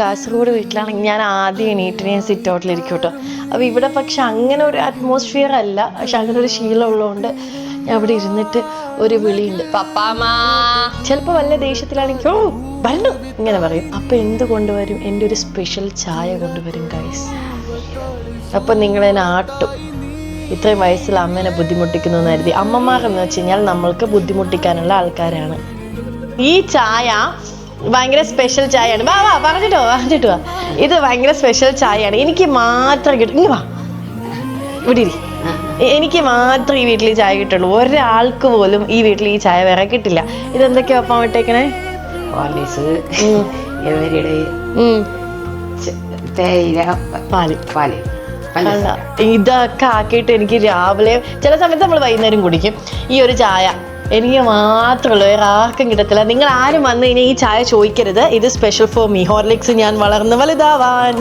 കാസർഗോഡ് വീട്ടിലാണെങ്കിൽ ഞാൻ ആദ്യം എണീറ്റിന് ഞാൻ സിറ്റ് ഔട്ടിലിരിക്കും കേട്ടോ. അപ്പോൾ ഇവിടെ പക്ഷെ അങ്ങനെ ഒരു അറ്റ്മോസ്ഫിയർ അല്ല, പക്ഷെ അങ്ങനെ ഒരു ശീലം ഉള്ളതുകൊണ്ട് ഞാൻ അവിടെ ഇരുന്നിട്ട് ഒരു വിളിയുണ്ട്, പപ്പാമാ. ചിലപ്പോൾ വല്ല ദേഷ്യത്തിലാണെങ്കിൽ ഓ വരണു ഇങ്ങനെ പറയും. അപ്പോൾ എന്ത് കൊണ്ടുവരും? എൻ്റെ ഒരു സ്പെഷ്യൽ ചായ കൊണ്ടുവരും ഗൈസ്. അപ്പം നിങ്ങളെന്നെ ആട്ടും. ഇത്രയും വയസ്സിൽ അമ്മേനെ ബുദ്ധിമുട്ടിക്കുന്നു എന്ന് കരുതി. അമ്മമാരെന്ന് വെച്ച് കഴിഞ്ഞാൽ നമ്മൾക്ക് ബുദ്ധിമുട്ടിക്കാനുള്ള ആൾക്കാരാണ്. ഈ ചായ ഭയങ്കര സ്പെഷ്യൽ ചായയാണ്. വാ വാ പറഞ്ഞിട്ടോ വാ. ഇത് ഭയങ്കര സ്പെഷ്യൽ ചായയാണ്. എനിക്ക് മാത്രം കിട്ടും. ഇങ്ങ് വാ, ഇവിടെ ഇരി. എനിക്ക് മാത്രം ഈ വീട്ടിൽ ഈ ചായ കിട്ടുള്ളൂ. ഒരാൾക്ക് പോലും ഈ വീട്ടിൽ ഈ ചായ വേറെ കിട്ടില്ല. ഇതെന്തൊക്കെയാ ഒപ്പം വിട്ടേക്കണേ? പാല്. ഇതൊക്കെ ആക്കിയിട്ട് എനിക്ക് രാവിലെ ചില സമയത്ത് നമ്മൾ വൈകുന്നേരം കുടിക്കും ഈ ഒരു ചായ. എനിക്ക് മാത്രമുള്ളൂ, വേറെ ആർക്കും കിട്ടത്തില്ല. നിങ്ങൾ ആരും വന്നു കഴിഞ്ഞാൽ ഈ ചായ ചോദിക്കരുത്. ഇത് സ്പെഷ്യൽ ഫോർ മീ. ഹോർലിക്സ് ഞാൻ വളർന്ന് വലുതാവാൻ.